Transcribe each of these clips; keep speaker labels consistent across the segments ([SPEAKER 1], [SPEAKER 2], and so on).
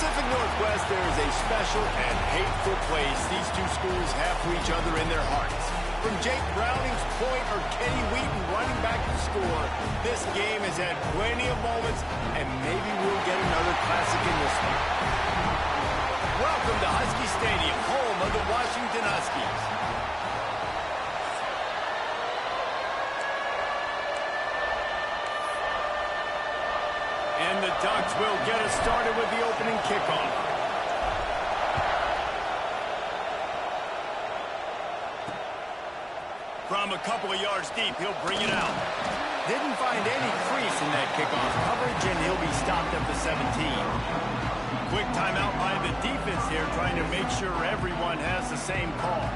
[SPEAKER 1] Pacific Northwest, there is a special and hateful place these two schools have for each other in their hearts. From Jake Browning's point or Kenny Wheaton running back to score, this game has had plenty of moments, and maybe we'll get another classic in this one. Welcome to Husky Stadium, home of the Washington Huskies. And the Ducks will get us started with the opening kickoff. From a couple of yards deep, he'll bring it out. Didn't find any crease in that kickoff coverage, and he'll be stopped at the 17. Quick timeout by the defense here, trying to make sure everyone has the same call.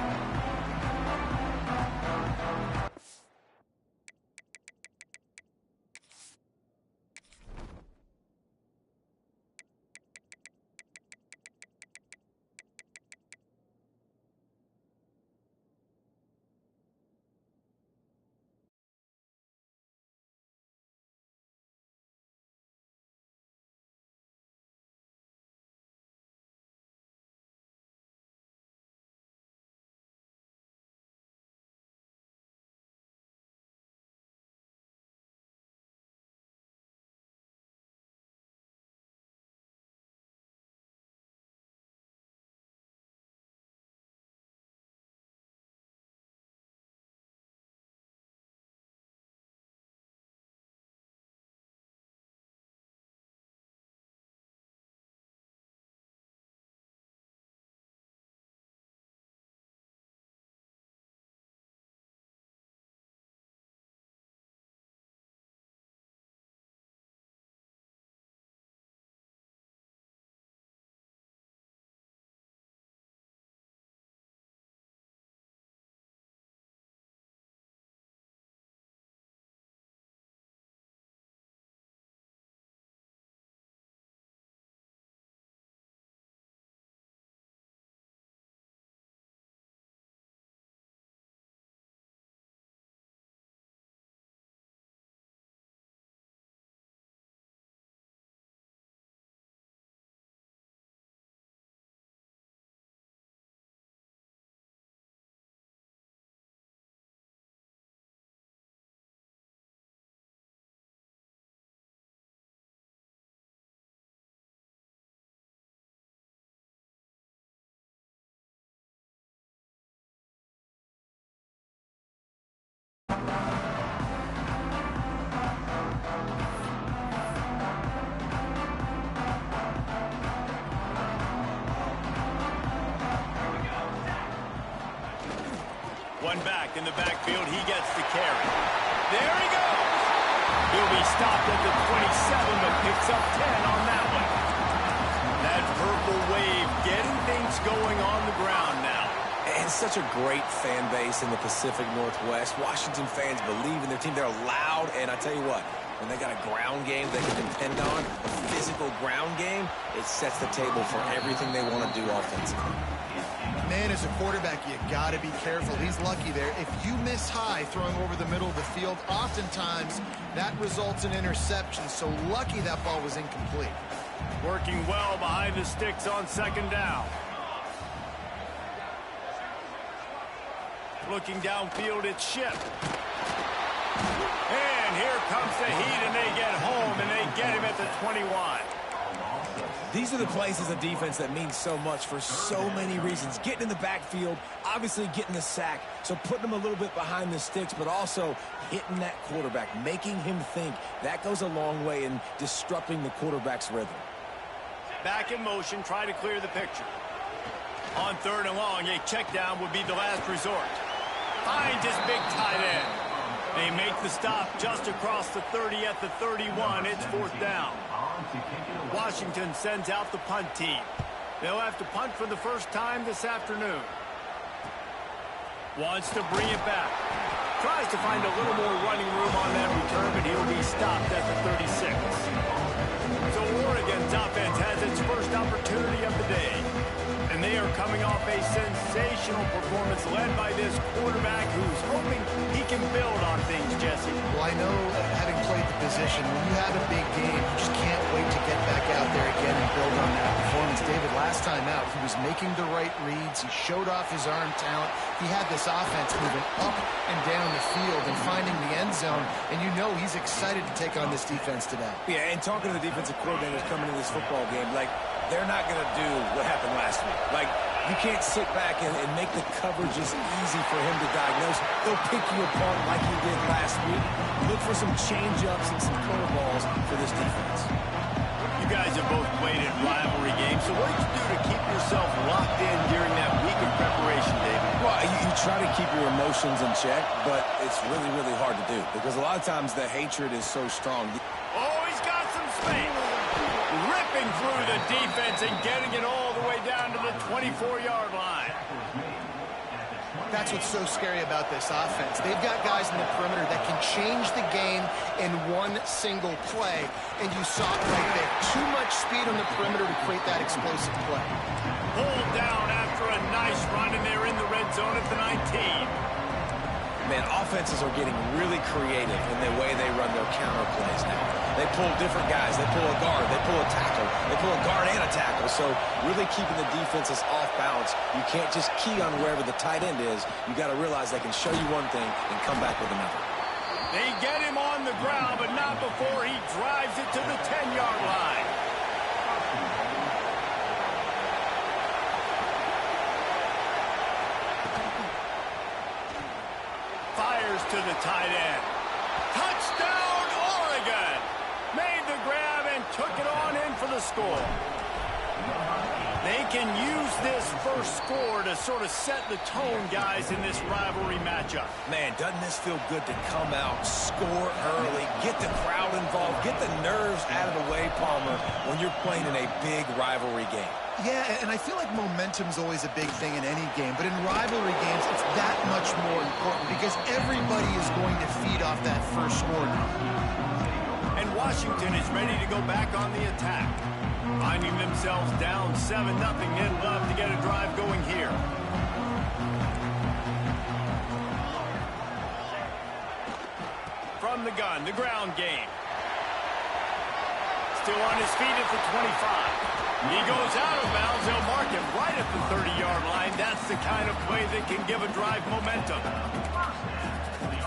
[SPEAKER 1] One back in the backfield. He gets the carry. There he goes. He'll be stopped at the 27, but picks up 10 on that one. That purple wave getting things going on the ground now.
[SPEAKER 2] And such a great fan base in the Pacific Northwest. Washington fans believe in their team. They're loud, and I tell you what, when they got a ground game they can depend on, a physical ground game, it sets the table for everything they want to do offensively.
[SPEAKER 3] Man, as a quarterback, you got to be careful. He's lucky there. If you miss high throwing over the middle of the field, oftentimes that results in interception. So lucky that ball was incomplete.
[SPEAKER 1] Working well behind the sticks on second down. Looking downfield, it's Shipp. And here comes the heat, and they get home, and they get him at the 21.
[SPEAKER 2] These are the plays as a defense that mean so much for so many reasons. Getting in the backfield, obviously getting the sack, so putting them a little bit behind the sticks, but also hitting that quarterback, making him think. That goes a long way in disrupting the quarterback's rhythm.
[SPEAKER 1] Back in motion, try to clear the picture. On third and long, a check down would be the last resort. Finds his big tight end. They make the stop just across the 30 at the 31. It's fourth down. Washington sends out the punt team. They'll have to punt for the first time this afternoon. Wants to bring it back. Tries to find a little more running room on that return, but he'll be stopped at the 36. So Oregon's offense has its first opportunity of the day. And they are coming off a sensational performance led by this quarterback who's hoping he can build on things, Jesse.
[SPEAKER 3] Well, I know, having played the position, when you have a big game, you just can't wait to get back out there again and build on that performance. David, last time out, he was making the right reads. He showed off his arm talent. He had this offense moving up and down the field and finding the end zone. And you know he's excited to take on this defense today.
[SPEAKER 2] Yeah, and talking to the defensive coordinators coming into this football game, like, they're not going to do what happened last week. Like, you can't sit back and make the coverages easy for him to diagnose. They'll pick you apart like he did last week. Look for some change-ups and some curveballs for this defense.
[SPEAKER 1] You guys have both played in rivalry games, so what did you do to keep yourself locked in during that week of preparation, David?
[SPEAKER 2] Well, you try to keep your emotions in check, but it's really, really hard to do because a lot of times the hatred is so strong.
[SPEAKER 1] Oh, he's got some space. Ripping through the defense and getting it all the way down to the 24-yard line.
[SPEAKER 3] That's what's so scary about this offense. They've got guys in the perimeter that can change the game in one single play, and you saw it right there. Too much speed on the perimeter to create that explosive play.
[SPEAKER 1] Pulled down after a nice run, and they're in the red zone at the 19.
[SPEAKER 2] Man, offenses are getting really creative in the way they run their counter plays now. They pull different guys. They pull a guard. They pull a tackle. They pull a guard and a tackle. So really keeping the defenses off balance. You can't just key on wherever the tight end is. You got to realize they can show you one thing and come back with another.
[SPEAKER 1] They get him on the ground, but not before he drives it to the 10-yard line. Fires to the tight end. Touchdown, Oregon! Made the grab and took it on in for the score. They can use this first score to sort of set the tone, guys, in this rivalry matchup.
[SPEAKER 2] Man, doesn't this feel good to come out, score early, get the crowd involved, get the nerves out of the way, Palmer, when you're playing in a big rivalry game.
[SPEAKER 3] Yeah, and I feel like momentum's always a big thing in any game, but in rivalry games, it's that much more important because everybody is going to feed off that first score.
[SPEAKER 1] And Washington is ready to go back on the attack. Finding themselves down 7-0, they'd love to get a drive going here. From the gun, the ground game. Still on his feet at the 25. He goes out of bounds. They'll mark him right at the 30-yard line. That's the kind of play that can give a drive momentum.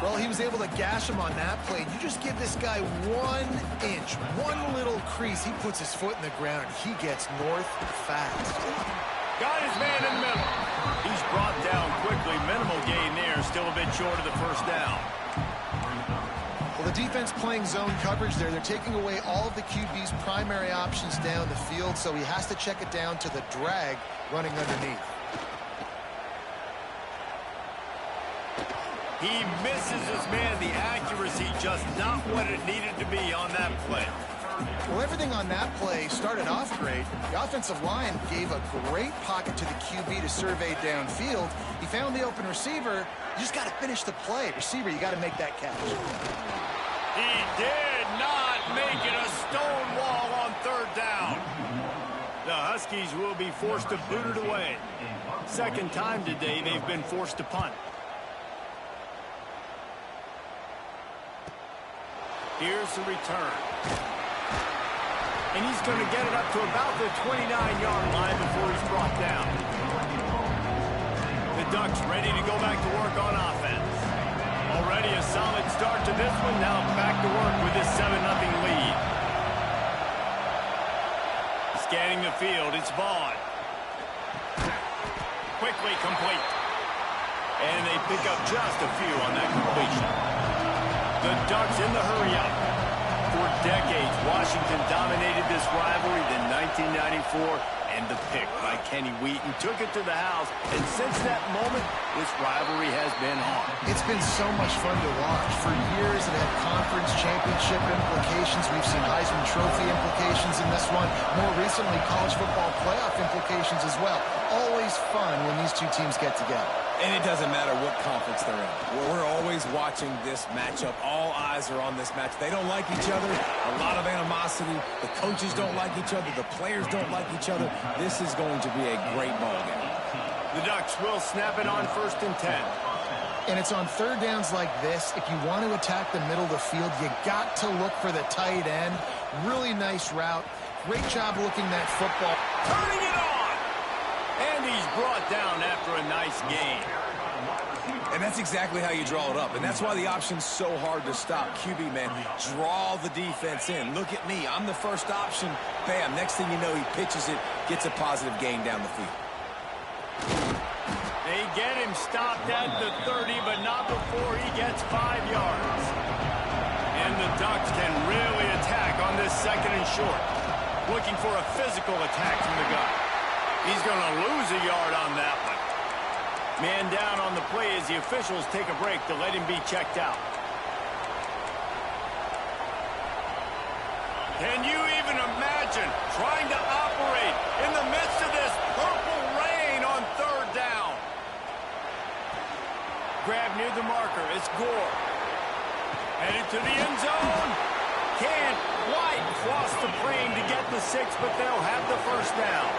[SPEAKER 3] Well, he was able to gash him on that play. You just give this guy 1 inch, one little crease. He puts his foot in the ground. He gets north fast.
[SPEAKER 1] Got his man in the middle. He's brought down quickly. Minimal gain there. Still a bit short of the first down.
[SPEAKER 3] Well, the defense playing zone coverage there. They're taking away all of the QB's primary options down the field, so he has to check it down to the drag running underneath.
[SPEAKER 1] He misses his man. The accuracy just not what it needed to be on that play.
[SPEAKER 3] Well, everything on that play started off great. The offensive line gave a great pocket to the QB to survey downfield. He found the open receiver. You just got to finish the play. Receiver, you got to make that catch.
[SPEAKER 1] He did not make it a stone wall on third down. The Huskies will be forced to boot it away. Second time today they've been forced to punt. Here's the return. And he's going to get it up to about the 29-yard line before he's brought down. The Ducks ready to go back to work on offense. Already a solid start to this one. Now back to work with this 7-0 lead. Scanning the field, it's Vaughn. Quickly complete. And they pick up just a few on that completion. The Ducks in the hurry-up. For decades, Washington dominated this rivalry. Then 1994, and the pick by Kenny Wheaton took it to the house. And since that moment, this rivalry has been on.
[SPEAKER 3] It's been so much fun to watch. For years, it had conference championship implications. We've seen Heisman Trophy implications in this one. More recently, college football playoff implications as well. Always fun when these two teams get together.
[SPEAKER 2] And it doesn't matter what conference they're in. We're always watching this matchup. All eyes are on this match. They don't like each other. A lot of animosity. The coaches don't like each other. The players don't like each other. This is going to be a great ball game.
[SPEAKER 1] The Ducks will snap it on 1st and 10.
[SPEAKER 3] And it's on third downs like this. If you want to attack the middle of the field, you got to look for the tight end. Really nice route. Great job looking that football.
[SPEAKER 1] Turning it on! And he's brought down after a nice gain.
[SPEAKER 2] And that's exactly how you draw it up. And that's why the option's so hard to stop. QB, man, draw the defense in. Look at me. I'm the first option. Bam. Next thing you know, he pitches it, gets a positive gain down the field.
[SPEAKER 1] They get him stopped at the 30, but not before he gets 5 yards. And the Ducks can really attack on this 2nd and short. Looking for a physical attack from the guy. He's going to lose a yard on that one. Man down on the play as the officials take a break to let him be checked out. Can you even imagine trying to operate in the midst of this purple rain on 3rd down? Grab near the marker. It's Gore. Headed to the end zone. Can't quite cross the plane to get the 6, but they'll have the 1st down.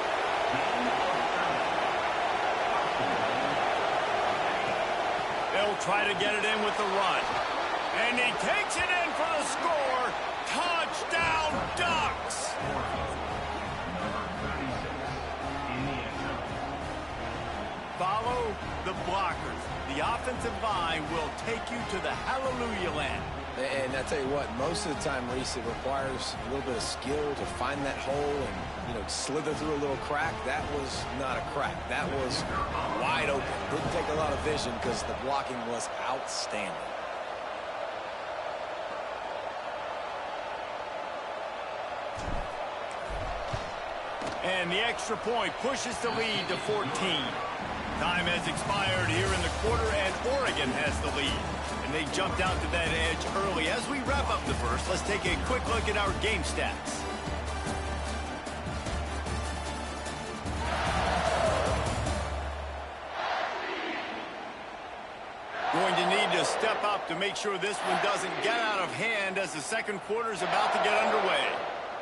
[SPEAKER 1] They'll try to get it in with the run. And he takes it in for the score. Touchdown, Ducks! Follow the blockers. The offensive line will take you to the hallelujah land.
[SPEAKER 2] And I tell you what, most of the time, Reese, it requires a little bit of skill to find that hole and, slither through a little crack. That was not a crack. That was wide open. Didn't take a lot of vision because the blocking was outstanding.
[SPEAKER 1] And the extra point pushes the lead to 14. Time has expired here in the quarter, and Oregon has the lead. And they jumped out to that edge early. As we wrap up the first, let's take a quick look at our game stats. Going to need to step up to make sure this one doesn't get out of hand as the 2nd quarter is about to get underway.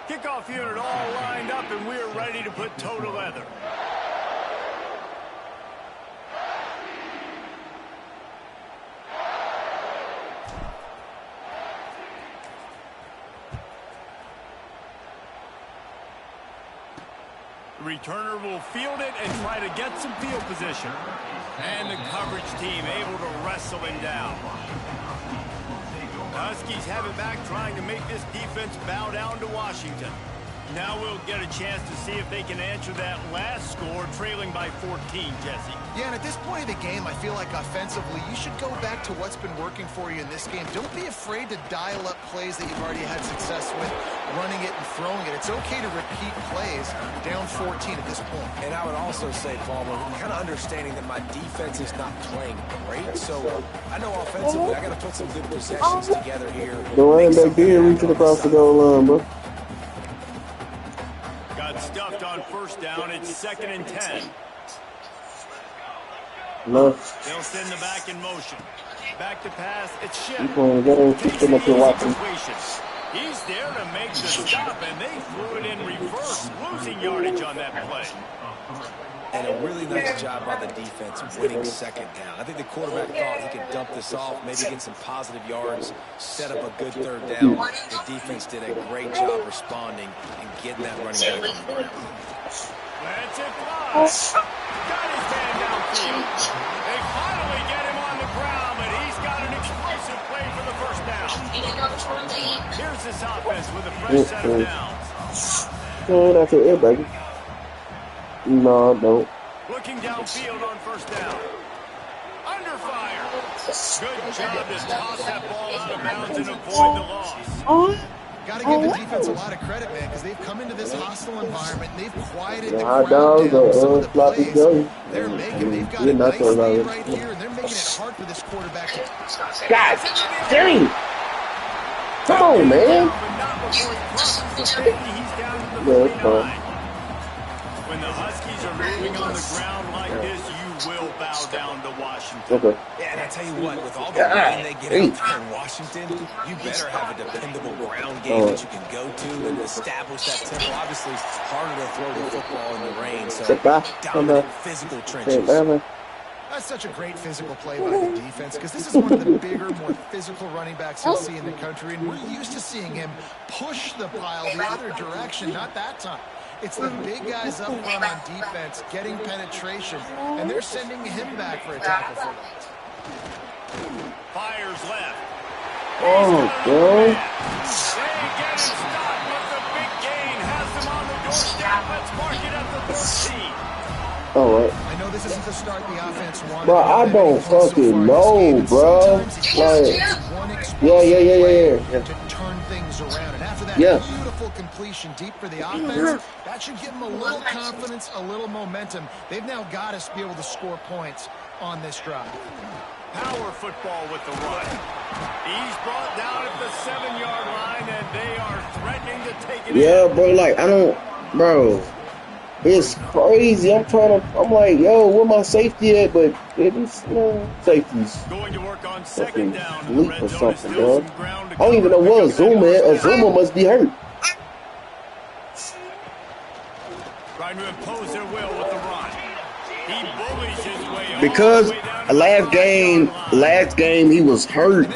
[SPEAKER 1] Kickoff unit all lined up, and we're ready to put toe to leather. The returner will field it and try to get some field position. And the coverage team able to wrestle him down. Huskies have it back, trying to make this defense bow down to Washington. Now we'll get a chance to see if they can answer that last score, trailing by 14, Jesse.
[SPEAKER 3] Yeah, and at this point of the game, I feel like offensively, you should go back to what's been working for you in this game. Don't be afraid to dial up plays that you've already had success with, running it and throwing it. It's okay to repeat plays down 14 at this point.
[SPEAKER 2] And I would also say, Palmer, kind of understanding that my defense is not playing great, so I know offensively I got to put some good possessions together here.
[SPEAKER 4] The running back did reach it across the goal line, bro.
[SPEAKER 1] Got stuffed on 1st down. It's 2nd and 10.
[SPEAKER 4] No.
[SPEAKER 1] They'll send the back in motion. Back to pass. It's Shep.
[SPEAKER 4] He's playing better. He's sitting up here watching.
[SPEAKER 1] He's there to make the stop, and they threw it in reverse, losing yardage on that play.
[SPEAKER 2] And a really nice job by the defense winning 2nd down. I think the quarterback thought he could dump this off, maybe get some positive yards, set up a good 3rd down. The defense did a great job responding and getting that running back on the ground.
[SPEAKER 1] Let's it fly. Got his man downfield. They finally get him on the ground, but he's got an explosive play for the 1st down. Here's this offense with a fresh set of downs.
[SPEAKER 4] No, that's an airbag. No, no.
[SPEAKER 1] Looking downfield on 1st down. Under fire. Good job to toss that ball out of bounds and avoid the loss.
[SPEAKER 3] Got to give the defense a lot of credit, man, because they've come into this hostile environment and they've quieted the crowd down. Some of the plays they're making, they've got a nice lead right here, and they're making it hard for this quarterback.
[SPEAKER 4] God dang! Come on, man.
[SPEAKER 1] When the Huskies are moving on the ground like this, you will bow down to Washington.
[SPEAKER 4] Okay.
[SPEAKER 2] Yeah, and I tell you what, with all the rain they get out there in Washington, you better have a dependable ground game that you can go to and establish that tempo. Obviously, harder to throw the football in the rain, so dominant physical trenches.
[SPEAKER 3] That's such a great physical play by the defense because this is one of the bigger, more physical running backs you'll see in the country, and we're used to seeing him push the pile the other direction, not that time. It's the big guys up front on defense getting penetration, and they're sending him back for a tackle for that.
[SPEAKER 1] Fires left.
[SPEAKER 4] Oh, bro.
[SPEAKER 1] They get him stopped, but the big gain has them on the doorstep. Let's mark it at the 13.
[SPEAKER 4] All right.
[SPEAKER 3] I know this isn't the start the offense wanted.
[SPEAKER 4] Bro, I don't fucking know, bro. Like, yeah.
[SPEAKER 3] To turn things around. And after that beautiful completion deep for the offense, that should give them a little confidence, a little momentum. They've now got to be able to score points on this drive.
[SPEAKER 1] Power football with the run. He's brought down at the 7-yard line, and they are threatening to take it in.
[SPEAKER 4] Yeah, bro, like, I don't, bro. It's crazy. I'm like, yo, where my safety at? But it's safety's
[SPEAKER 1] going to work on second down.
[SPEAKER 4] Sleep or something, bro. I don't even know where Azuma at. Azuma must be hurt.
[SPEAKER 1] Trying to impose their will with the run. He bullies his way
[SPEAKER 4] because last game he was hurt,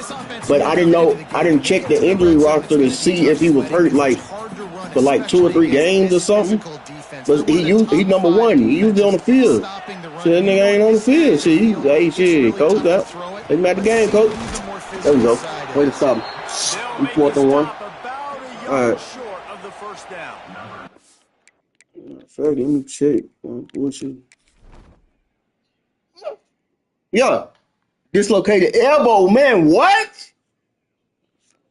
[SPEAKER 4] but I didn't check the injury roster to see if he was hurt like for like 2 or 3 games or something. But he number 1. He usually on the field. Shit, that nigga ain't on the field. Shit, coach, that. Take him out the game, coach. There we go. Way to stop him. We 4th and 1. All right. Let me check. Bullshit. Yeah. Dislocated elbow, man. What?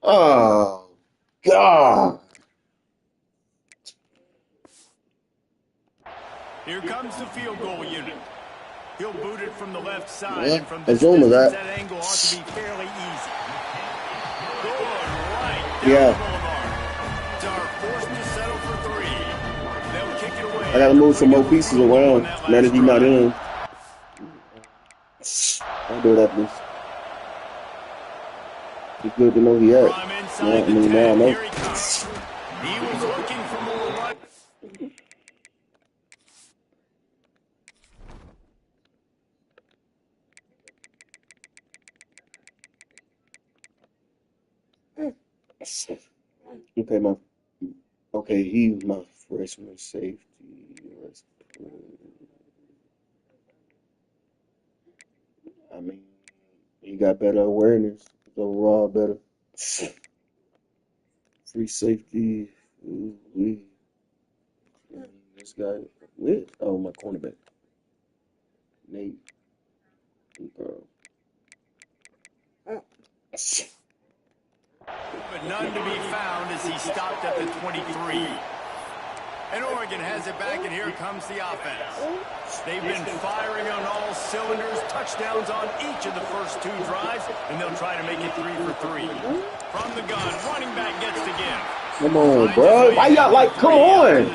[SPEAKER 4] Oh, God.
[SPEAKER 1] Here comes the field goal unit. He'll boot it from the left side.
[SPEAKER 4] Yeah,
[SPEAKER 1] and from this
[SPEAKER 4] distance,
[SPEAKER 1] that angle ought to be fairly easy. Going right down
[SPEAKER 4] yeah.
[SPEAKER 1] the boulevard. Are forced to settle for 3. They'll kick it away.
[SPEAKER 4] I gotta move some more pieces around. Now that he's not in. I'll do that, please. It's good to know he at. Now I know.
[SPEAKER 1] He was looking for more right.
[SPEAKER 4] Okay, he's my freshman safety. I mean, he got better awareness. Overall, better. Free safety. This guy. Oh, my cornerback. Nate.
[SPEAKER 1] But none to be found as he stopped at the 23. And Oregon has it back, and here comes the offense. They've been firing on all cylinders, touchdowns on each of the first 2 drives, and they'll try to make it 3 for 3. From the gun, running back gets the give.
[SPEAKER 4] Come on, bro. Why y'all like, come on.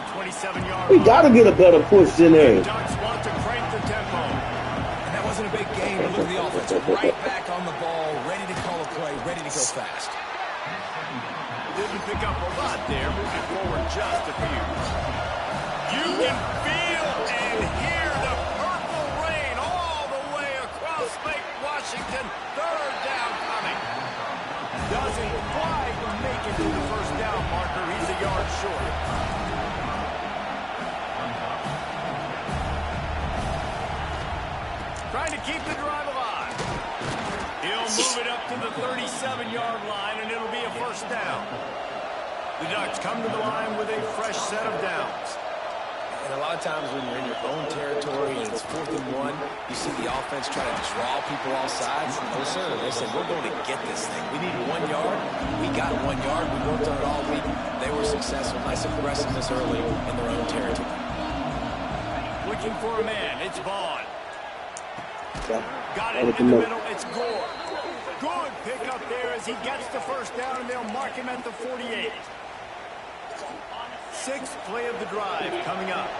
[SPEAKER 4] We got to get a better push in there.
[SPEAKER 1] Ducks want to crank the tempo.
[SPEAKER 2] And that wasn't a big game, but look at the offense. Right back on the ball, ready to call a play, ready to go fast.
[SPEAKER 1] Didn't pick up a lot there, moving forward just a few. You can feel and hear the purple rain all the way across Lake Washington. 3rd down coming. Doesn't quite make it to the first down marker. He's a yard short. Trying to keep the drive alive. He'll move it up to the 37-yard line, and it'll be a first down. The Ducks come to the line with a fresh set of downs.
[SPEAKER 2] And a lot of times when you're in your own territory and it's 4th and 1, you see the offense try to draw people off sides. No, sir. They said, we're going to get this thing. We need 1 yard. We got 1 yard. We worked on it all week. They were successful. Nice aggressiveness early in their own territory.
[SPEAKER 1] Looking for a man. It's Vaughn. Got it in the middle. It's Gore. Good pickup there as he gets the first down, and they'll mark him at the 48. 6th play of the drive coming up.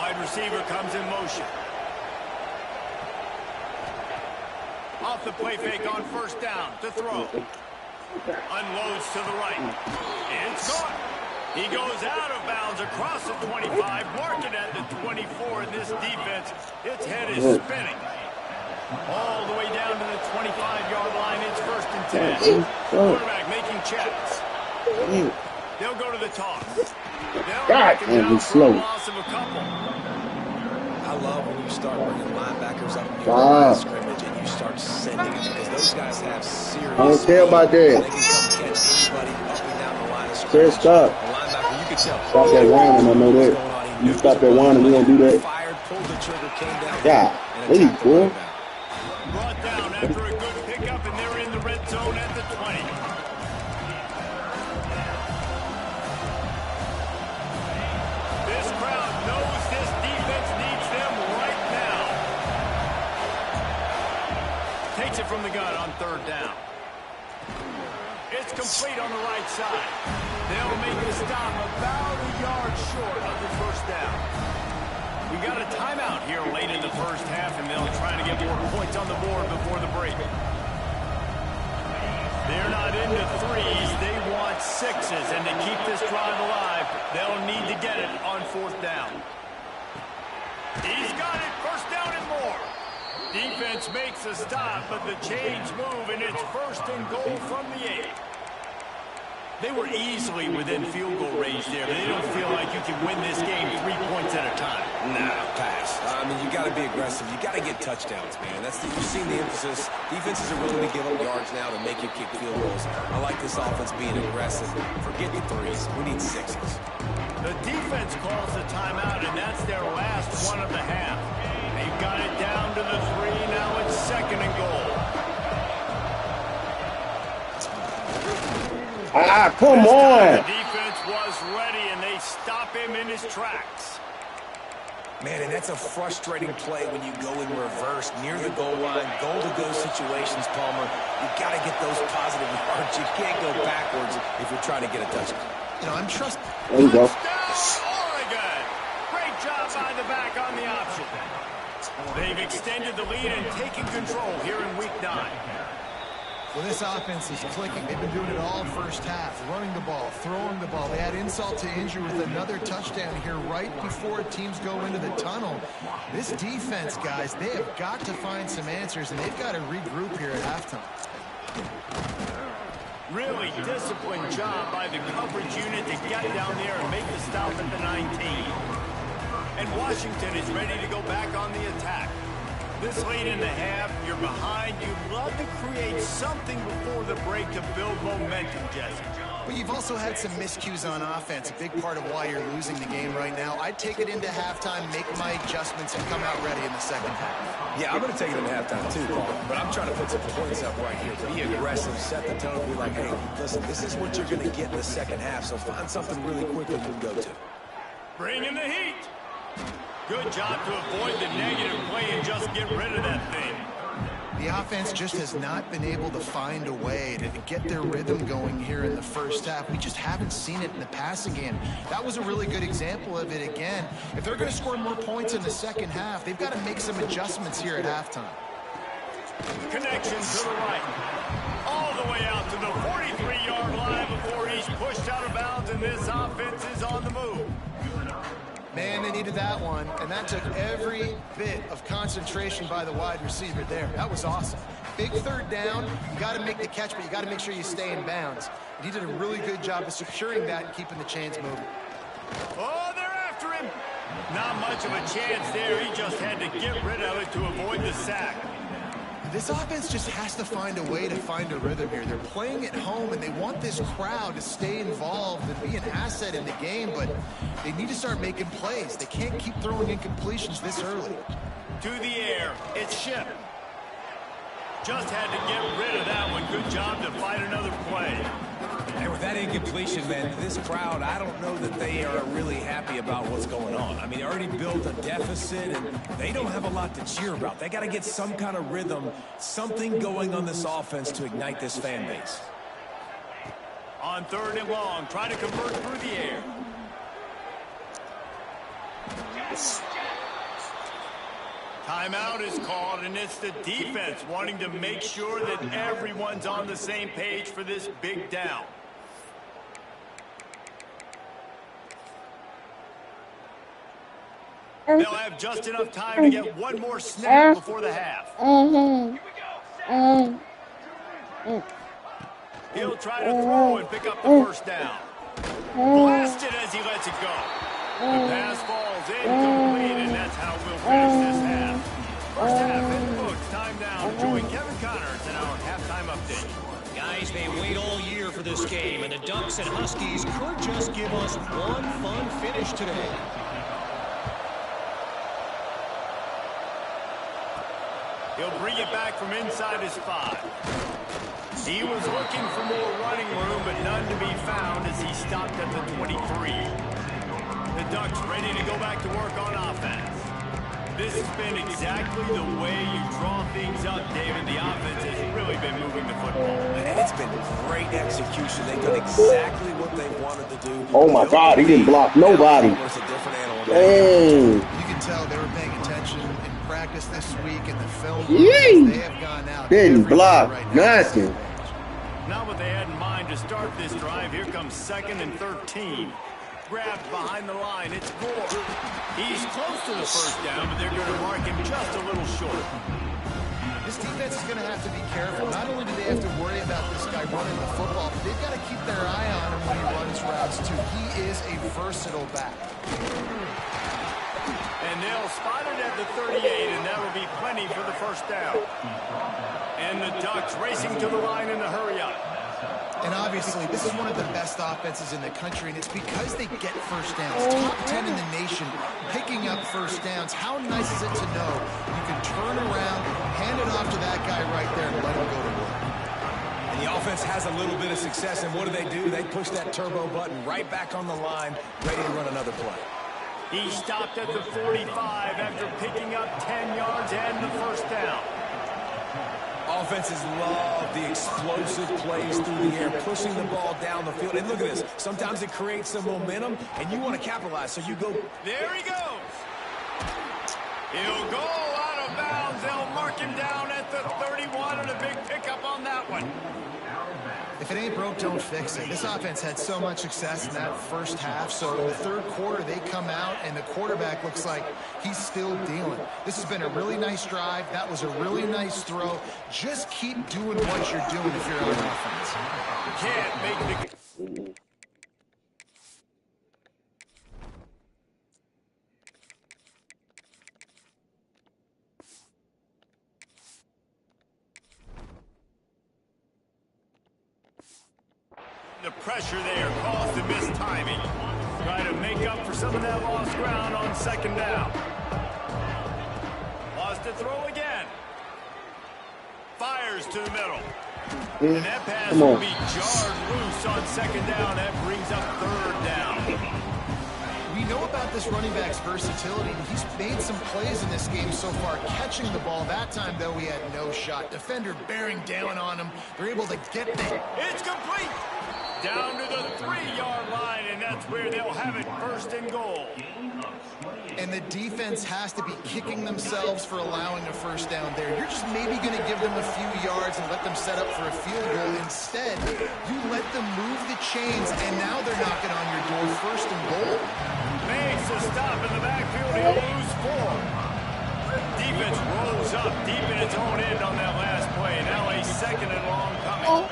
[SPEAKER 1] Wide receiver comes in motion. Off the play fake on first down to throw. Unloads to the right. It's caught. He goes out of bounds across the 25, marking at the 24 in this defense. Its head is spinning. All the way down to the 25-yard line. It's 1st and 10. Quarterback making checks. They'll go to the toss.
[SPEAKER 4] God, man, he's slow.
[SPEAKER 1] Loss of a couple.
[SPEAKER 2] I love when you start bringing linebackers up in your line of scrimmage and you start sending them because those guys have serious.
[SPEAKER 4] I don't care about that.
[SPEAKER 2] They can come catch anybody up and down the line of scrimmage.
[SPEAKER 4] Stop.
[SPEAKER 2] A linebacker, you can tell.
[SPEAKER 4] Stop that whining, I know that. You stop that whining, we don't do that.
[SPEAKER 2] Fired, pulled the trigger, came down.
[SPEAKER 4] Yeah,
[SPEAKER 2] and
[SPEAKER 4] hey, boy.
[SPEAKER 1] Brought down after a good pickup, and they're in the red zone at the 20. This crowd knows this defense needs them right now. Takes it from the gun on 3rd down. It's complete on the right side. They'll make the stop about a yard short of the 1st down. We got a timeout here late in the first half, and they'll try to get more points on the board before the break. They're not into threes. They want 6s, and to keep this drive alive, they'll need to get it on 4th down. He's got it, 1st down and more. Defense makes a stop, but the chains move, and it's 1st and goal from the 8. They were easily within field goal range there, but they don't feel like you can win this game 3 points at a time.
[SPEAKER 2] Nah, pass. I mean, you got to be aggressive. You got to get touchdowns, man. You've seen the emphasis. Defenses are willing to give up yards now to make you kick field goals. I like this offense being aggressive. Forget the 3s. We need 6s.
[SPEAKER 1] The defense calls a timeout, and that's their last one of the half. They've got it down to the 3. Now it's 2nd and goal.
[SPEAKER 4] Come on.
[SPEAKER 1] The defense was ready, and they stop him in his tracks.
[SPEAKER 2] Man, and that's a frustrating play when you go in reverse near the goal line, goal-to-go situations, Palmer. You got to get those positive yards. You can't go backwards if you're trying to get a touchdown.
[SPEAKER 3] You know, I'm trusting.
[SPEAKER 4] There you go.
[SPEAKER 1] Touchdown, Oregon. Great job by the back on the option. They've extended the lead and taken control here in Week 9.
[SPEAKER 3] Well, this offense is clicking. They've been doing it all first half, running the ball, throwing the ball. They had insult to injury with another touchdown here right before teams go into the tunnel. This defense, guys, they have got to find some answers, and they've got to regroup here at halftime.
[SPEAKER 1] Really disciplined job by the coverage unit to get down there and make the stop at the 19. And Washington is ready to go back on the attack. This late in the half, you're behind. You'd love to create something before the break to build momentum, Jesse.
[SPEAKER 3] But you've also had some miscues on offense, a big part of why you're losing the game right now. I'd take it into halftime, make my adjustments, and come out ready in the second half.
[SPEAKER 2] Yeah, I'm going to take it into halftime too, Paul. But I'm trying to put some points up right here. Be aggressive, set the tone, be like, hey, listen, this is what you're going to get in the second half, so find something really quickly you can go to.
[SPEAKER 1] Bring in the heat. Good job to avoid the negative play and just get rid of that thing.
[SPEAKER 3] The offense just has not been able to find a way to get their rhythm going here in the first half. We just haven't seen it in the passing game. That was a really good example of it again. If they're going to score more points in the second half, they've got to make some adjustments here at halftime.
[SPEAKER 1] Connection to the right. All the way out to the 43-yard line before he's pushed out of bounds, and this offense is on the move.
[SPEAKER 3] Man, they needed that one, and that took every bit of concentration by the wide receiver there. That was awesome. Big third down. You got to make the catch, but you got to make sure you stay in bounds. And he did a really good job of securing that and keeping the chains moving.
[SPEAKER 1] Oh, they're after him. Not much of a chance there. He just had to get rid of it to avoid the sack.
[SPEAKER 3] This offense just has to find a way to find a rhythm here. They're playing at home, and they want this crowd to stay involved and be an asset in the game, but they need to start making plays. They can't keep throwing incompletions this early.
[SPEAKER 1] To the air, it's Shipp. Just had to get rid of that one. Good job to fight another play.
[SPEAKER 2] And with that incompletion, man, this crowd, I don't know that they are really happy about what's going on. I mean, they already built a deficit, and they don't have a lot to cheer about. They got to get some kind of rhythm, something going on this offense to ignite this fan base.
[SPEAKER 1] On 3rd and long, try to convert through the air. Timeout is called, and it's the defense wanting to make sure that everyone's on the same page for this big down. They'll have just enough time to get one more snap before the half. He'll try to throw and pick up the first down. Blasted as he lets it go. The pass falls incomplete, and that's how we'll finish this half. First half in the books. Time now. Join Kevin Connors in our halftime update.
[SPEAKER 5] Guys, they wait all year for this game, and the Ducks and Huskies could just give us one fun finish today.
[SPEAKER 1] He'll bring it back from inside his 5. He was looking for more running room, but none to be found as he stopped at the 23. The Ducks ready to go back to work on offense. This has been exactly the way you draw things up, David. The offense has really been moving the football.
[SPEAKER 2] And it's been great execution. They've done exactly what they wanted to do.
[SPEAKER 4] Oh, my God. He didn't block nobody.
[SPEAKER 2] It's a different animal.
[SPEAKER 4] Dang.
[SPEAKER 3] You can tell they were paying attention in practice this week in the film. They have gone out.
[SPEAKER 4] Didn't block nothing.
[SPEAKER 1] Not what they had in mind to start this drive. Here comes 2nd and 13. Grabbed behind the line. It's Gore. He's close to the first down, but they're going to mark him just a little short.
[SPEAKER 3] This defense is going to have to be careful. Not only do they have to worry about this guy running the football, but they've got to keep their eye on him when he runs routes, too. He is a versatile back.
[SPEAKER 1] And they'll spot it at the 38, and that will be plenty for the first down. And the Ducks racing to the line in the hurry-up.
[SPEAKER 3] And obviously, this is one of the best offenses in the country, and it's because they get first downs. Top 10 in the nation, picking up first downs. How nice is it to know you can turn around, hand it off to that guy right there, and let him go to work.
[SPEAKER 2] And the offense has a little bit of success, and what do? They push that turbo button right back on the line, ready to run another play.
[SPEAKER 1] He stopped at the 45 after picking up 10 yards and the first down.
[SPEAKER 2] Offenses love the explosive plays through the air, pushing the ball down the field. And look at this. Sometimes it creates some momentum, and you want to capitalize, so you go.
[SPEAKER 1] There he goes. He'll go out of bounds. They'll mark him down at the 31, and a big pickup on that one.
[SPEAKER 3] If it ain't broke, don't fix it. This offense had so much success in that first half, so in the third quarter, they come out, and the quarterback looks like he's still dealing. This has been a really nice drive. That was a really nice throw. Just keep doing what you're doing if you're on offense.
[SPEAKER 1] Can't make the... The pressure there caused the mistiming. Try to make up for some of that lost ground on 2nd down. Lost to throw again. Fires to the middle. And that pass will be jarred loose on 2nd down. That brings up 3rd down.
[SPEAKER 3] We know about this running back's versatility. He's made some plays in this game so far, catching the ball. That time, though, he had no shot. Defender bearing down on him. They're able to get there.
[SPEAKER 1] It's complete. Down to the 3-yard line, and that's where they'll have it 1st and goal.
[SPEAKER 3] And the defense has to be kicking themselves for allowing a first down there. You're just maybe going to give them a few yards and let them set up for a field goal. Instead, you let them move the chains, and now they're knocking on your door 1st and goal.
[SPEAKER 1] Makes a stop in the backfield. He'll lose 4. Defense rolls up deep in its own end on that last play. Now a 2nd and long coming.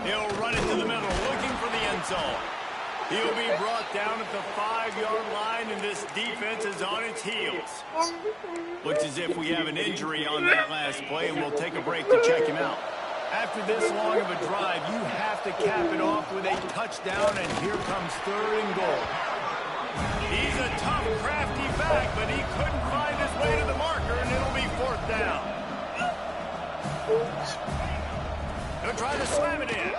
[SPEAKER 1] He'll run it to the middle, looking for the end zone. He'll be brought down at the 5-yard line, and this defense is on its heels. Looks as if we have an injury on that last play, and we'll take a break to check him out. After this long of a drive, you have to cap it off with a touchdown, and here comes 3rd and goal. He's a tough, crafty back, but he couldn't find his way to the marker, and it'll be 4th down. He'll try to slam it in.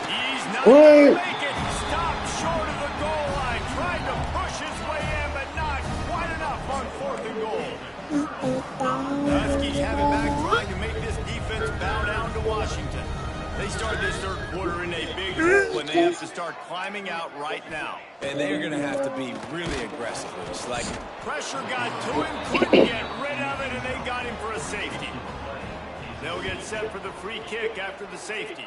[SPEAKER 1] He's not going to make it. Stopped short of the goal line. Tried to push his way in, but not quite enough on 4th and goal. The Huskies have it back, trying to make this defense bow down to Washington. They start this third quarter in a big hole, and they have to start climbing out right now.
[SPEAKER 2] And they're going to have to be really aggressive. It's like
[SPEAKER 1] pressure got to him, couldn't get rid of get set for the free kick after the safety.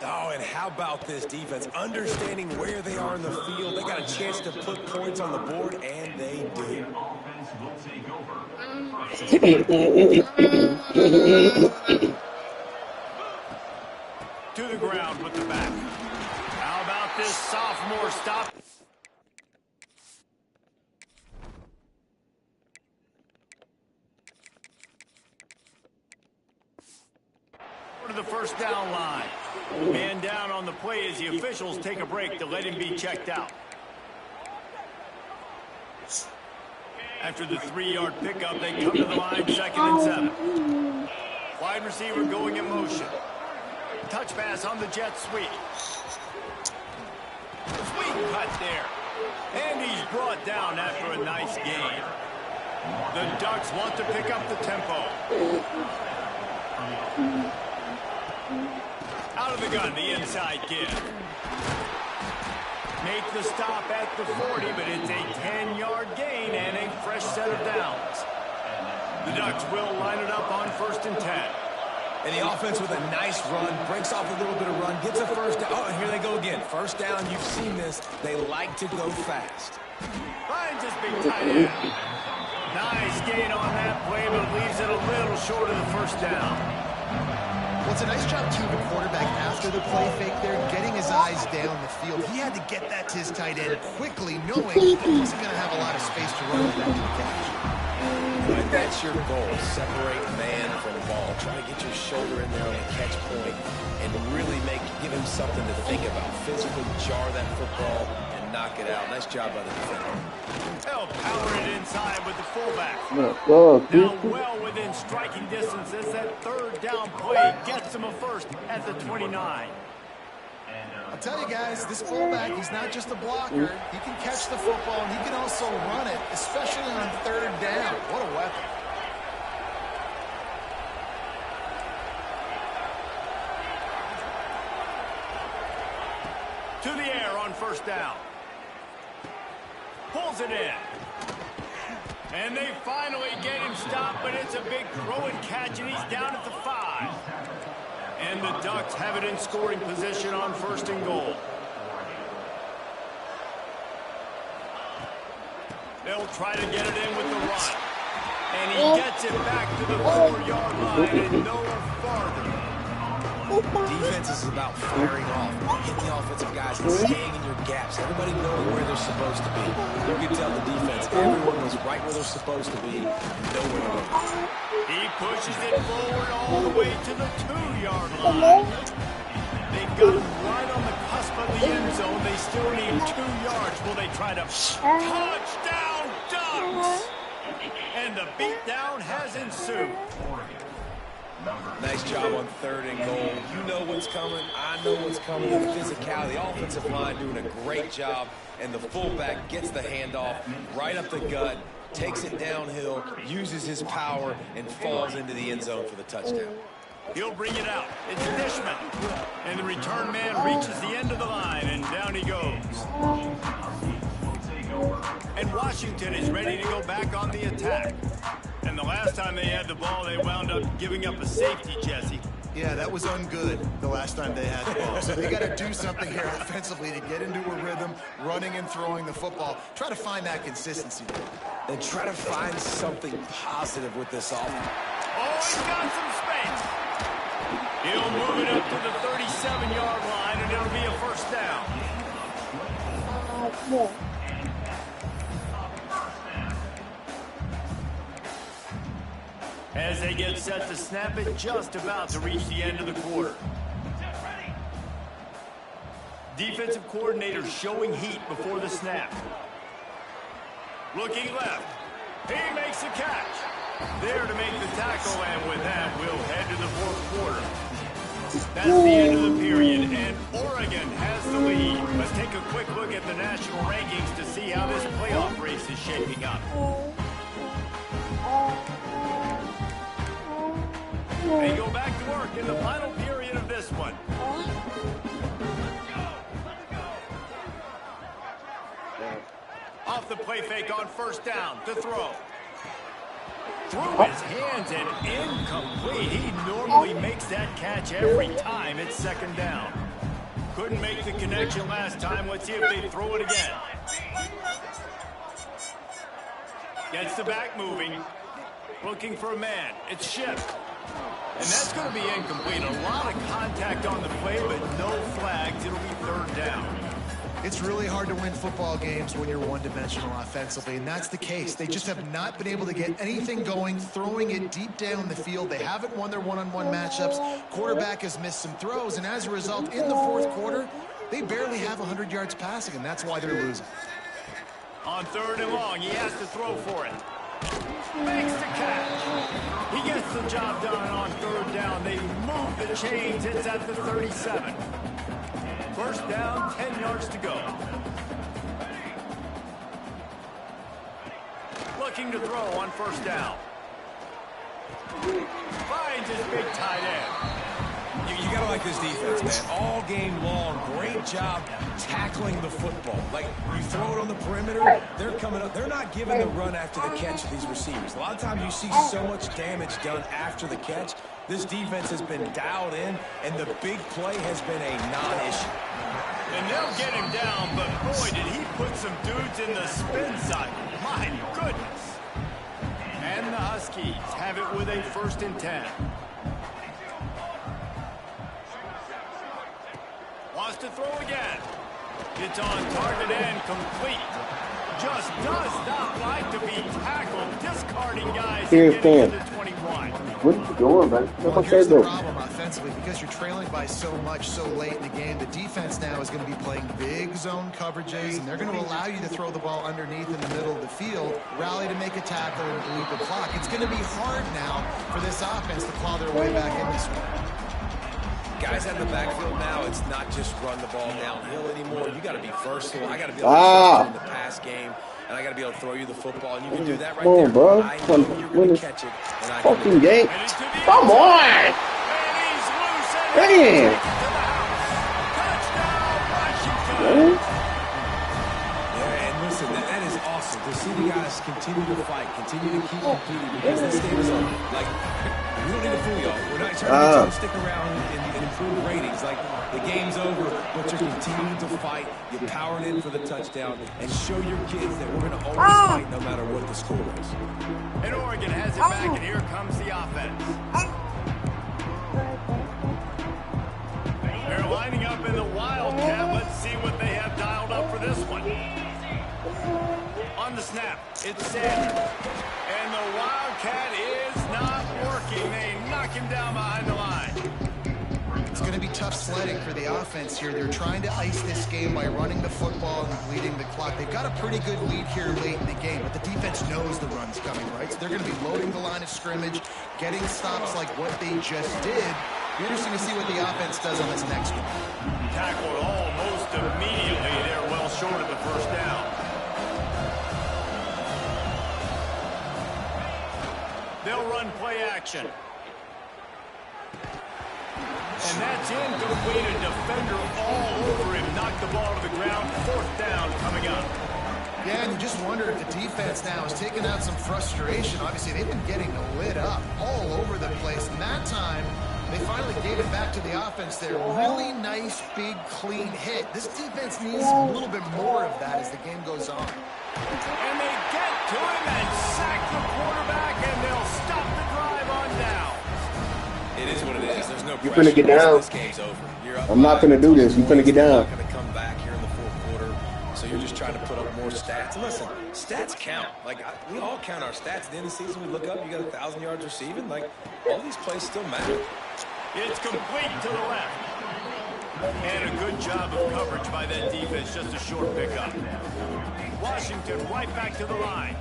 [SPEAKER 2] Oh, and how about this defense? Understanding where they are in the field. They got a chance to put points on the board, and they do.
[SPEAKER 1] To the ground with the back. How about this sophomore stop? To the first down line. Man down on the play as the officials take a break to let him be checked out. After the 3-yard pickup, they come to the line, 2nd and 7. Wide receiver going in motion. Touch pass on the jet sweep. Sweep cut there. And he's brought down after a nice gain. The Ducks want to pick up the tempo. Out of the gun, the inside give. Make the stop at the 40, but it's a 10-yard gain and a fresh set of downs. The Ducks will line it up on 1st and 10.
[SPEAKER 2] And the offense with a nice run, breaks off a little bit of run, gets a first down. Oh, and here they go again. First down, you've seen this. They like to go fast.
[SPEAKER 1] Finds his big tight end. Nice gain on that play, but leaves it a little short of the first down.
[SPEAKER 3] Well, it's a nice job, too, the quarterback, after the play fake there, getting his eyes down the field. He had to get that to his tight end quickly, knowing he wasn't going to have a lot of space to run with that catch.
[SPEAKER 2] But that's your goal. Separate man from ball. Try to get your shoulder in there on the catch point and really give him something to think about. Physically jar that football and knock it out. Nice job by the defender.
[SPEAKER 1] They'll power it inside with the fullback. Now well within striking distance as that 3rd down play gets him a first at the 29.
[SPEAKER 3] I'll tell you guys, this fullback, he's not just a blocker. He can catch the football, and he can also run it, especially on 3rd down. What a weapon.
[SPEAKER 1] To the air on 1st down. Pulls it in. And they finally get him stopped, but it's a big throw and catch, and he's down at the 5. And the Ducks have it in scoring position on 1st and goal. They'll try to get it in with the run. And he gets it back to the 4-yard line and no farther.
[SPEAKER 2] Defense is about firing off, hitting the offensive guys and staying in your gaps. Everybody knowing where they're supposed to be. You can tell the defense, everyone was right where they're supposed to be, nowhere to go.
[SPEAKER 1] He pushes it forward all the way to the 2-yard line. They've got him right on the cusp of the end zone. They still need 2 yards. Will they try to touchdown Ducks? And the beatdown has ensued.
[SPEAKER 2] Nice job on 3rd and goal. You know what's coming. I know what's coming. The physicality, the offensive line doing a great job. And the fullback gets the handoff right up the gut, takes it downhill, uses his power, and falls into the end zone for the touchdown.
[SPEAKER 1] He'll bring it out. It's Dishman. And the return man reaches the end of the line, and down he goes. And Washington is ready to go back on the attack. And the last time they had the ball, they wound up giving up a safety, Jesse.
[SPEAKER 3] Yeah, that was ungood the last time they had the ball. So they got to do something here offensively to get into a rhythm, running and throwing the football. Try to find that consistency.
[SPEAKER 2] And try to find something positive with this offense.
[SPEAKER 1] Oh, he's got some space. He'll move it up to the 37-yard line, and it'll be a first down. As they get set to snap it, just about to reach the end of the quarter. Defensive coordinator showing heat before the snap. Looking left. He makes the catch. There to make the tackle, and with that, we'll head to the 4th quarter. That's the end of the period, and Oregon has the lead. Let's take a quick look at the national rankings to see how this playoff race is shaping up. They go back to work in the final period of this one. Off the play fake on 1st down to throw. Through his hands and incomplete. He normally makes that catch every time it's second down. Couldn't make the connection last time. Let's see if they throw it again. Gets the back moving. Looking for a man. It's Shipp. And that's going to be incomplete. A lot of contact on the play, but no flags. It'll be third down.
[SPEAKER 3] It's really hard to win football games when you're one-dimensional offensively, and that's the case. They just have not been able to get anything going, throwing it deep down the field. They haven't won their one-on-one matchups. Quarterback has missed some throws, and as a result, in the fourth quarter, they barely have 100 yards passing, and that's why they're losing.
[SPEAKER 1] On third and long, he has to throw for it. Makes the catch. He gets the job done on third down. They move the chains. It's at the 37. First down, 10 yards to go. Looking to throw on first down. Finds his big tight end.
[SPEAKER 2] You got to like this defense, man. All game long, great job tackling the football. Like, you throw it on the perimeter, they're coming up. They're not giving the run after the catch to these receivers. A lot of times you see so much damage done after the catch. This defense has been dialed in, and the big play has been a non-issue.
[SPEAKER 1] And they'll get him down, but boy, did he put some dudes in the spin cycle. My goodness. And the Huskies have it with a 1st and 10. Wants to throw again. It's on target and complete. Just does not like to be tackled. Discarding guys getting into 21.
[SPEAKER 4] What are you doing, man?
[SPEAKER 3] Well, here's the problem offensively. Because you're trailing by so much so late in the game, the defense now is going to be playing big zone coverages, and they're going to allow you to throw the ball underneath in the middle of the field, rally to make a tackle, and bleed the clock. It's going to be hard now for this offense to claw their way back in this one.
[SPEAKER 2] Guys out in the backfield now, it's not just run the ball downhill anymore. You got to be versatile. I got to be able to trust you in the pass game, and I got to be able to throw you the football, and you can do that right there.
[SPEAKER 4] Bro.
[SPEAKER 2] I know you're going to catch it. And I
[SPEAKER 4] fucking game. Come on! Damn!
[SPEAKER 2] Yeah, and listen, that is awesome to see the guys continue to fight, continue to keep competing, because this game is over. Like, we don't need to fool y'all. We're not trying to stick around and improve the ratings. Like, the game's over, but you're continuing to fight. You're powering in for the touchdown, and show your kids that we're going to always fight no matter what the score is.
[SPEAKER 1] And Oregon has it back, and here comes the offense. They're lining up in the Wildcat. Let's see what they have dialed up for this one. On the snap, it's Sanders. And the Wildcat is not working. They knock him down behind the line.
[SPEAKER 3] It's going to be tough sledding for the offense here. They're trying to ice this game by running the football and bleeding the clock. They've got a pretty good lead here late in the game, but the defense knows the run's coming, right? So they're going to be loading the line of scrimmage, getting stops like what they just did. Interesting to see what the offense does on this next one.
[SPEAKER 1] Tackled almost immediately. They're well short of the first down. They'll run play action. And that's incomplete. A defender all over him. Knocked the ball to the ground. Fourth down coming up.
[SPEAKER 3] Yeah, and you just wonder if the defense now is taking out some frustration. Obviously, they've been getting lit up all over the place. And that time, they finally gave it back to the offense there. Really nice, big, clean hit. This defense needs a little bit more of that as the game goes on.
[SPEAKER 1] And they get to him and sack the quarterback, and they'll stop the drive on down.
[SPEAKER 2] It is what it is. There's no
[SPEAKER 4] You
[SPEAKER 2] pressure.
[SPEAKER 4] finna get down.
[SPEAKER 2] This game's over. You're up.
[SPEAKER 4] I'm not finna do this. You finna get down.
[SPEAKER 2] You're not gonna come back here in the fourth quarter, so you're just trying to put up more stats. Listen, stats count. Like, we all count our stats. At the end of the season, we look up, you got 1,000 yards receiving. Like, all these plays still matter.
[SPEAKER 1] It's complete to the left. And a good job of coverage by that defense. Just a short pickup. Washington right back to the line.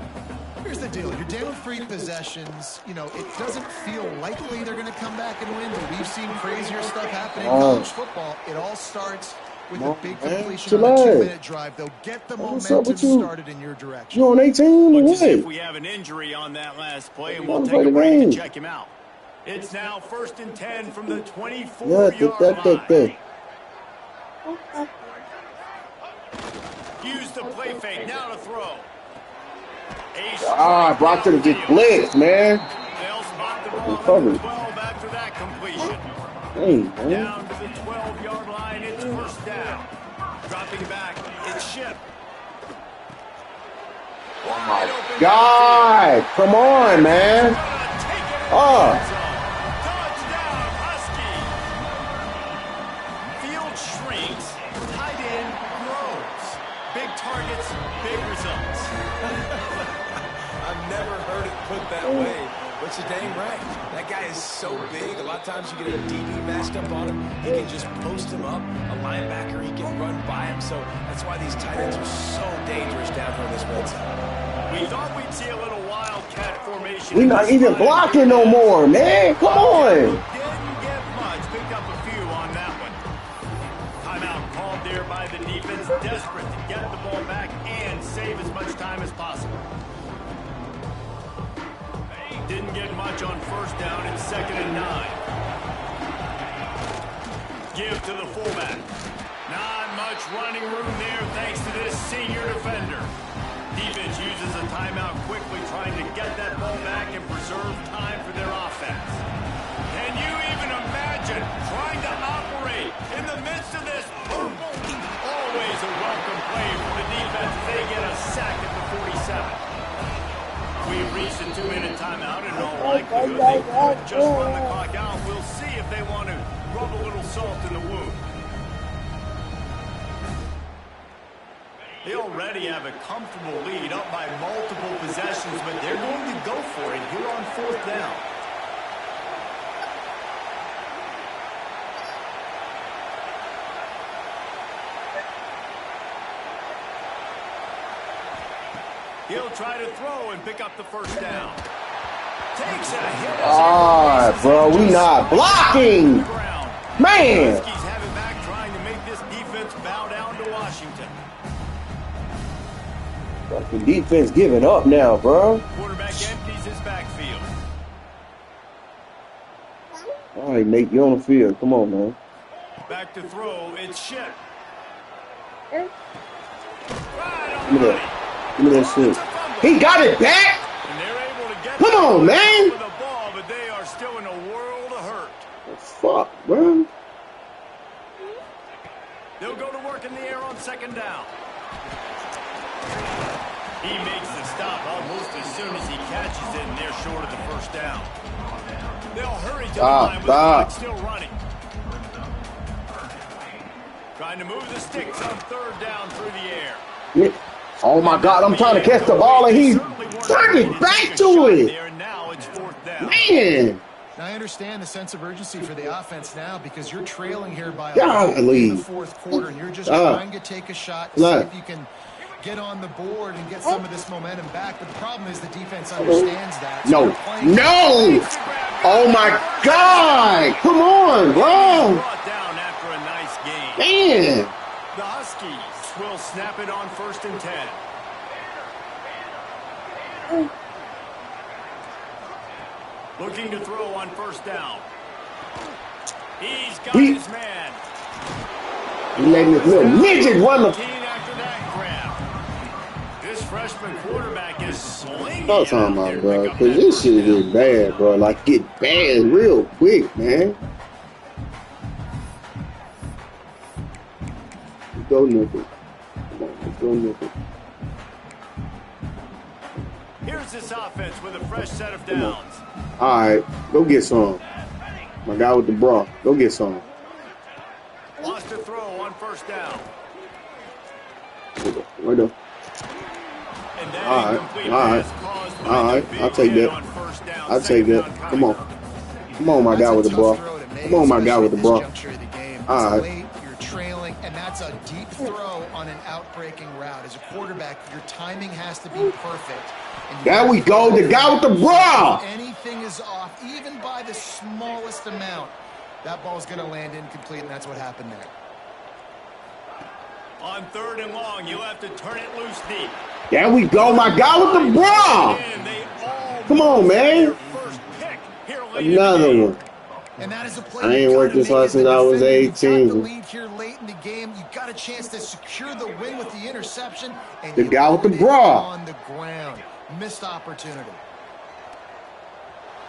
[SPEAKER 3] Here's the deal. You're down 3 possessions. You know, it doesn't feel likely they're going to come back and win, but we've seen crazier stuff happen in college football. It all starts with a big completion on a 2-minute drive. They'll get the momentum started in your direction.
[SPEAKER 4] You on 18?
[SPEAKER 1] Looks as if we have an injury on that last play, and we'll take a break to check him out. It's now 1st and 10 from the 24-yard line. Use the play fake. Now to throw.
[SPEAKER 4] Ah, Brock should have just blitzed, man.
[SPEAKER 1] They'll spot the ball
[SPEAKER 4] Covered.
[SPEAKER 1] at 12 after that completion.
[SPEAKER 4] Hey, man.
[SPEAKER 1] Down to the 12-yard line, it's first down. Dropping back, it's Ship.
[SPEAKER 4] Oh my God! Come on, man. Oh.
[SPEAKER 1] Touchdown, Husky. Field shrinks, tight end grows. Big targets, big results.
[SPEAKER 2] I've never heard it put that way, but you're dang right. That guy is so big. A lot of times you get a DB matched up on him. He can just post him up. A linebacker, he can run by him. So that's why these tight ends are so dangerous down here in this red zone.
[SPEAKER 1] We thought we'd see a little wildcat formation.
[SPEAKER 4] We're not even blocking no more, man. Come on.
[SPEAKER 1] Didn't get much. Picked up a few on that one. Timeout called there by the defense. Desperate to get the ball back and save as much time as possible. Didn't get much on first down. It's 2nd and 9. Give to the fullback. Not much running room there thanks to this senior defender. Defense uses a timeout quickly, trying to get that ball back and preserve time for their offense. Can you even imagine trying to operate in the midst of this purple? Always a welcome play for the defense as they get a sack at the 47. We've reached a 2-minute timeout, and in all likelihood, they could just run the clock out. We'll see if they want to rub a little salt in the wound. They already have a comfortable lead, up by multiple possessions, but they're going to go for it here on 4th down. He'll try to throw and pick up the first down. Takes a hit.
[SPEAKER 4] Ah, bro, we not blocking. Man.
[SPEAKER 1] Huskies have it back, trying to make this defense bow down to Washington.
[SPEAKER 4] Fucking defense giving up now, bro.
[SPEAKER 1] Quarterback empties his backfield.
[SPEAKER 4] All right, Nate, you're on the field. Come on, man.
[SPEAKER 1] Back to throw, it's Ship. Right
[SPEAKER 4] Give me that. Give me that shit. He got it back.
[SPEAKER 1] And they're able to get
[SPEAKER 4] Come on, man.
[SPEAKER 1] with the ball, but they are still in a world of hurt.
[SPEAKER 4] Fuck, bro.
[SPEAKER 1] They'll go to work in the air on 2nd down. He makes the stop almost as soon as he catches it, and they're short of the first down. They'll hurry to the line with the clock still running. Trying to move the sticks on 3rd down through the air.
[SPEAKER 4] Yeah. Oh my God, I'm trying to catch the ball and he turned it back to it.
[SPEAKER 1] Now it's 4th down.
[SPEAKER 4] Man.
[SPEAKER 3] Now, I understand the sense of urgency for the offense now because you're trailing here by a
[SPEAKER 4] Golly.
[SPEAKER 3] in the 4th quarter, and you're just trying to take a shot to see if you can get on the board and get some of this momentum back. But the problem is the defense understands that. So
[SPEAKER 4] No. No. Oh my God. Come on, bro.
[SPEAKER 1] Brought down after a nice game.
[SPEAKER 4] Man.
[SPEAKER 1] The Huskies will snap it on 1st and 10. Looking to throw on 1st down. He's got his man.
[SPEAKER 4] He letting this little midget run the.
[SPEAKER 1] After that grab. This freshman quarterback is slinging.
[SPEAKER 4] That's what I'm talking about, bro. Because this shit is bad, bro. Like, get bad real quick, man. Let's go, Nickel. Come on, let's go, Nickel.
[SPEAKER 1] Here's this offense with a fresh set of downs.
[SPEAKER 4] All right, go get some. My guy with the bra, go get some.
[SPEAKER 1] Lost to throw on 1st down.
[SPEAKER 4] Right there.
[SPEAKER 1] And that
[SPEAKER 4] All
[SPEAKER 1] incomplete
[SPEAKER 4] right,
[SPEAKER 1] pass caused by
[SPEAKER 4] all
[SPEAKER 1] the
[SPEAKER 4] right.
[SPEAKER 1] big
[SPEAKER 4] I'll take
[SPEAKER 1] hit
[SPEAKER 4] that.
[SPEAKER 1] on 1st down.
[SPEAKER 4] I'll take that. Come on. Come on, my guy with the bra. Come on, my guy with the bra. All right.
[SPEAKER 3] You're trailing, and that's a deep throw on an outbreaking route. As a quarterback, your timing has to be perfect. And
[SPEAKER 4] There we go. The guy with the bra.
[SPEAKER 3] anything is off, even by the smallest amount, that ball's going to land incomplete, and that's what happened there.
[SPEAKER 1] On 3rd and long, you'll have to turn it loose deep.
[SPEAKER 4] There we go. My guy with the bra.
[SPEAKER 1] And they all
[SPEAKER 4] Come on, man.
[SPEAKER 1] first pick here late in the
[SPEAKER 4] Another
[SPEAKER 1] game.
[SPEAKER 4] one.
[SPEAKER 3] And that is a play
[SPEAKER 4] I ain't
[SPEAKER 3] you
[SPEAKER 4] worked
[SPEAKER 3] gotta
[SPEAKER 4] this
[SPEAKER 3] make
[SPEAKER 4] hard
[SPEAKER 3] as a
[SPEAKER 4] since I was
[SPEAKER 3] defender. You
[SPEAKER 4] 18.
[SPEAKER 3] got the lead here late in the game. You got a chance to secure the win with the interception. And
[SPEAKER 4] The
[SPEAKER 3] you
[SPEAKER 4] guy with the
[SPEAKER 3] put it
[SPEAKER 4] bra.
[SPEAKER 3] on the ground. Missed opportunity.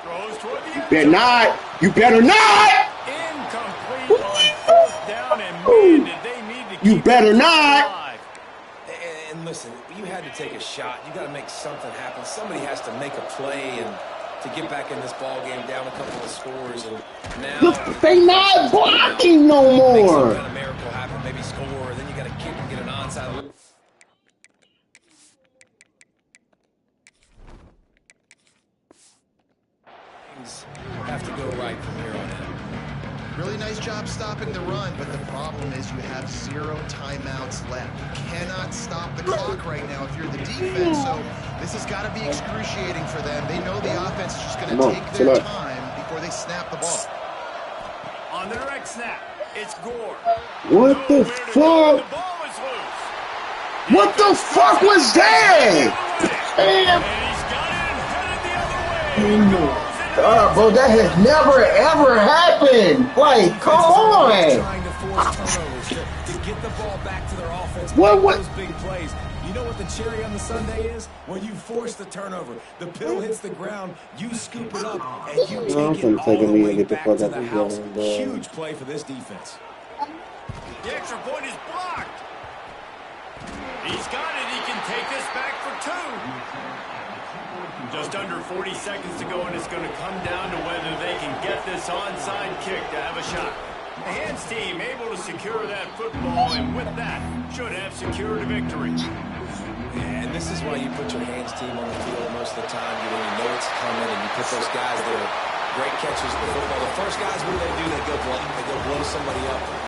[SPEAKER 1] Throws toward the end
[SPEAKER 4] Better
[SPEAKER 1] zone.
[SPEAKER 4] not. You better not.
[SPEAKER 1] Incomplete on fourth down, and man, did they need to
[SPEAKER 4] You
[SPEAKER 1] keep
[SPEAKER 4] better
[SPEAKER 1] it
[SPEAKER 4] not.
[SPEAKER 1] alive.
[SPEAKER 2] And listen, you had to take a shot. You got to make something happen. Somebody has to make a play and to get back in this ball game, down a couple of scores, and now
[SPEAKER 4] Look, they not blocking no
[SPEAKER 2] make some
[SPEAKER 4] more.
[SPEAKER 2] kind of miracle happen, maybe score, and then you got to kick and get an onside. Things have to go right from here on out.
[SPEAKER 3] Really nice job stopping the run, but the problem is you have 0 timeouts left. You cannot stop the clock right now if you're the defense, so this has got to be excruciating for them. They know the offense is just going to take their time before they snap the ball.
[SPEAKER 1] On the direct snap, it's Gore.
[SPEAKER 4] What the
[SPEAKER 1] Nowhere to go,
[SPEAKER 4] fuck?
[SPEAKER 1] the ball is loose.
[SPEAKER 4] What the fuck was that?
[SPEAKER 1] And he's got it and headed the other way.
[SPEAKER 4] Bro, that has never ever happened. Like, come on.
[SPEAKER 2] Trying to force turnovers to get the ball back to their offense.
[SPEAKER 4] What?
[SPEAKER 2] Those big plays. You know what the cherry on the sundae is? When you force the turnover, the pill hits the ground, you scoop it up, and you take it all the way back to the house. Huge play for this defense.
[SPEAKER 1] The extra point is blocked. He's got it. He can take this back for 2. Just under 40 seconds to go, and it's going to come down to whether they can get this onside kick to have a shot. The hands team able to secure that football, and with that, should have secured a victory.
[SPEAKER 2] And this is why you put your hands team on the field most of the time. You know it's coming, and you put those guys that are great catchers of the football. The first guys, what do? They go blow somebody up.